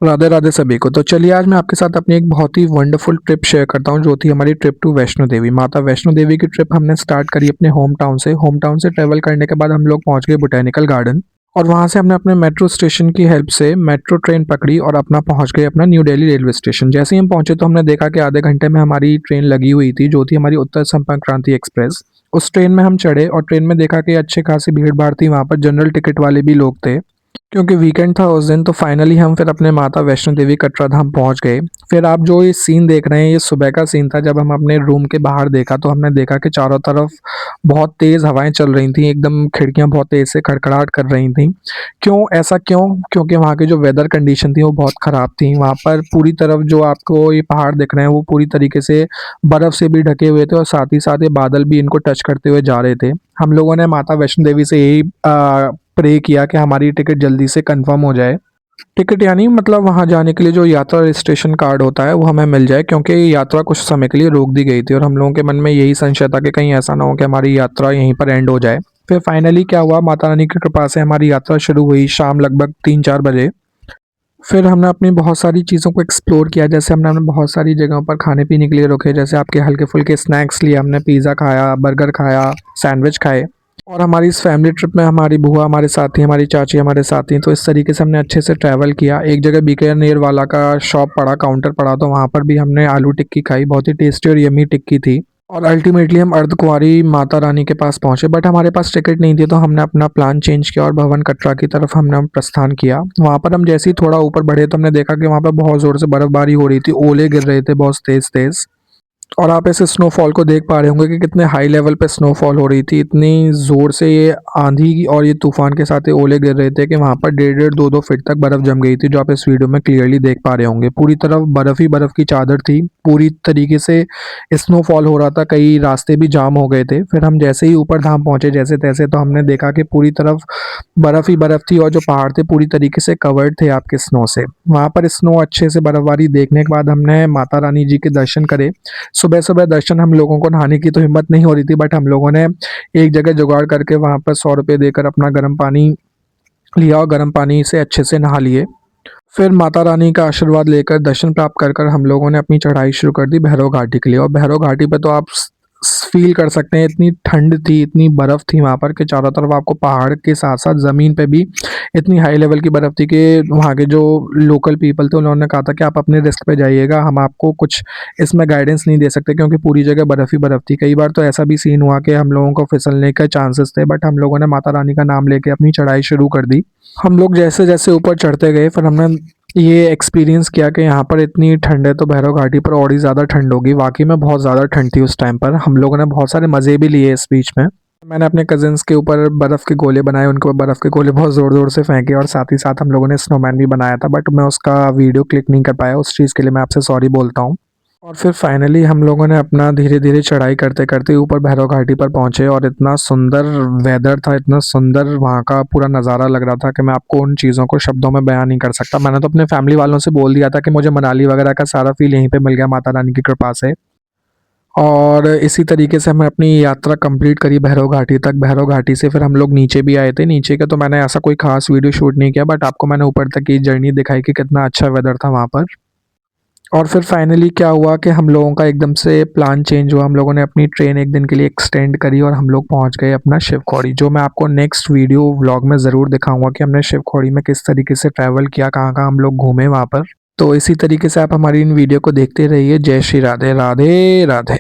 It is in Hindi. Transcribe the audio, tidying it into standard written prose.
राधे राधे सभी को। तो चलिए आज मैं आपके साथ अपनी एक बहुत ही वंडरफुल ट्रिप शेयर करता हूँ जो थी हमारी ट्रिप टू वैष्णो देवी। माता वैष्णो देवी की ट्रिप हमने स्टार्ट करी अपने होम टाउन से। होम टाउन से ट्रेवल करने के बाद हम लोग पहुंच गए बोटेनिकल गार्डन और वहां से हमने अपने मेट्रो स्टेशन की हेल्प से मेट्रो ट्रेन पकड़ी और अपना पहुंच गए अपना न्यू दिल्ली रेलवे स्टेशन। जैसे ही हम पहुंचे तो हमने देखा कि आधे घंटे में हमारी ट्रेन लगी हुई थी जो थी हमारी उत्तर संपर्क क्रांति एक्सप्रेस। उस ट्रेन में हम चढ़े और ट्रेन में देखा कि अच्छी खासी भीड़ भाड़ थी, वहां पर जनरल टिकट वाले भी लोग थे क्योंकि वीकेंड था उस दिन। तो फाइनली हम फिर अपने माता वैष्णो देवी कटरा धाम पहुंच गए। फिर आप जो ये सीन देख रहे हैं ये सुबह का सीन था। जब हम अपने रूम के बाहर देखा तो हमने देखा कि चारों तरफ बहुत तेज हवाएं चल रही थी, एकदम खिड़कियां बहुत तेज से खड़खड़ाहट कर रही थी। क्यों ऐसा क्यों? क्योंकि वहाँ की जो वेदर कंडीशन थी वो बहुत ख़राब थी। वहाँ पर पूरी तरफ जो आपको ये पहाड़ दिख रहे हैं वो पूरी तरीके से बर्फ़ से भी ढके हुए थे और साथ ही साथ ये बादल भी इनको टच करते हुए जा रहे थे। हम लोगों ने माता वैष्णो देवी से यही प्रे किया कि हमारी टिकट जल्दी से कंफर्म हो जाए। टिकट यानी मतलब वहाँ जाने के लिए जो यात्रा रजिस्ट्रेशन कार्ड होता है वो हमें मिल जाए, क्योंकि ये यात्रा कुछ समय के लिए रोक दी गई थी और हम लोगों के मन में यही संशय था कि कहीं ऐसा ना हो कि हमारी यात्रा यहीं पर एंड हो जाए। फिर फाइनली क्या हुआ, माता रानी की कृपा से हमारी यात्रा शुरू हुई शाम लगभग 3-4 बजे। फिर हमने अपनी बहुत सारी चीज़ों को एक्सप्लोर किया। जैसे हमने बहुत सारी जगहों पर खाने पीने के लिए रुके, जैसे आपके हल्के फुल्के स्नैक्स लिए, हमने पिज़्ज़ा खाया, बर्गर खाया, सैंडविच खाए। और हमारी इस फैमिली ट्रिप में हमारी बुआ हमारे साथ थी, हमारी चाची हमारे साथ थी। तो इस तरीके से हमने अच्छे से ट्रैवल किया। एक जगह बीकानेर वाला का शॉप पड़ा, काउंटर पड़ा, तो वहाँ पर भी हमने आलू टिक्की खाई, बहुत ही टेस्टी और यम्मी टिक्की थी। और अल्टीमेटली हम अर्धकुंवारी माता रानी के पास पहुंचे, बट हमारे पास टिकट नहीं थी तो हमने अपना प्लान चेंज किया और भवन कटरा की तरफ हमने प्रस्थान किया। वहाँ पर हम जैसे ही थोड़ा ऊपर बढ़े तो हमने देखा कि वहाँ पर बहुत ज़ोर से बर्फबारी हो रही थी, ओले गिर रहे थे बहुत तेज़ तेज़। और आप ऐसे स्नोफॉल को देख पा रहे होंगे कि कितने हाई लेवल पे स्नोफॉल हो रही थी। इतनी ज़ोर से ये आंधी और ये तूफान के साथ ये ओले गिर रहे थे कि वहाँ पर 1.5-1.5 2-2 फीट तक बर्फ़ जम गई थी, जो आप इस वीडियो में क्लियरली देख पा रहे होंगे। पूरी तरफ बर्फ़ ही बर्फ़ की चादर थी, पूरी तरीके से स्नोफॉल हो रहा था, कई रास्ते भी जाम हो गए थे। फिर हम जैसे ही ऊपर धाम पहुँचे जैसे तैसे, तो हमने देखा कि पूरी तरफ बर्फ़ ही बर्फ़ थी और जो पहाड़ थे पूरी तरीके से कवर्ड थे आपके स्नो से। वहाँ पर स्नो अच्छे से बर्फ़बारी देखने के बाद हमने माता रानी जी के दर्शन करे। सुबह-सुबह दर्शन हम लोगों को नहाने की तो हिम्मत नहीं हो रही थी, बट हम लोगों ने एक जगह जुगाड़ करके वहाँ पर ₹100 देकर अपना गर्म पानी लिया और गर्म पानी से अच्छे से नहा लिए। फिर माता रानी का आशीर्वाद लेकर दर्शन प्राप्त कर कर हम लोगों ने अपनी चढ़ाई शुरू कर दी भैरव घाटी के लिए। और भैरव घाटी पे तो आप फील कर सकते हैं, इतनी ठंड थी, इतनी बर्फ़ थी वहाँ पर कि चारों तरफ आपको पहाड़ के साथ-साथ ज़मीन पे भी इतनी हाई लेवल की बर्फ़ थी कि वहाँ के जो लोकल पीपल थे उन्होंने कहा था कि आप अपने रिस्क पे जाइएगा, हम आपको कुछ इसमें गाइडेंस नहीं दे सकते, क्योंकि पूरी जगह बर्फ़ ही बर्फ़ थी। कई बार तो ऐसा भी सीन हुआ कि हम लोगों को फिसलने के चांसेस थे, बट हम लोगों ने माता रानी का नाम लेके अपनी चढ़ाई शुरू कर दी। हम लोग जैसे-जैसे ऊपर चढ़ते गए फिर हमने ये एक्सपीरियंस किया कि यहाँ पर इतनी ठंड है तो भैरव घाटी पर और ही ज़्यादा ठंड होगी। वाक़ई में बहुत ज़्यादा ठंड थी उस टाइम पर। हम लोगों ने बहुत सारे मज़े भी लिए इस बीच में। मैंने अपने कज़िन्स के ऊपर बर्फ़ के गोले बनाए, उनके ऊपर बर्फ़ के गोले बहुत ज़ोर-ज़ोर से फेंके और साथ ही साथ हम लोगों ने स्नोमैन भी बनाया था, बट मैं उसका वीडियो क्लिक नहीं कर पाया। उस चीज़ के लिए मैं आपसे सॉरी बोलता हूँ। और फिर फाइनली हम लोगों ने अपना धीरे-धीरे चढ़ाई करते-करते ऊपर भैरव घाटी पर पहुँचे और इतना सुंदर वेदर था, इतना सुंदर वहाँ का पूरा नज़ारा लग रहा था कि मैं आपको उन चीज़ों को शब्दों में बयान नहीं कर सकता। मैंने तो अपने फैमिली वालों से बोल दिया था कि मुझे मनाली वगैरह का सारा फ़ील यहीं पे मिल गया माता रानी की कृपा से। और इसी तरीके से हमने अपनी यात्रा कंप्लीट करी भैरव घाटी तक। भैरव घाटी से फिर हम लोग नीचे भी आए थे। नीचे का तो मैंने ऐसा कोई ख़ास वीडियो शूट नहीं किया, बट आपको मैंने ऊपर तक की जर्नी दिखाई कि कितना अच्छा वेदर था वहाँ पर। और फिर फाइनली क्या हुआ कि हम लोगों का एकदम से प्लान चेंज हुआ। हम लोगों ने अपनी ट्रेन एक दिन के लिए एक्सटेंड करी और हम लोग पहुंच गए अपना शिवखोड़ी, जो मैं आपको नेक्स्ट वीडियो व्लॉग में ज़रूर दिखाऊंगा कि हमने शिवखोड़ी में किस तरीके से ट्रैवल किया, कहाँ-कहाँ हम लोग घूमे वहाँ पर। तो इसी तरीके से आप हमारी इन वीडियो को देखते रहिए। जय श्री राधे, राधे राधे।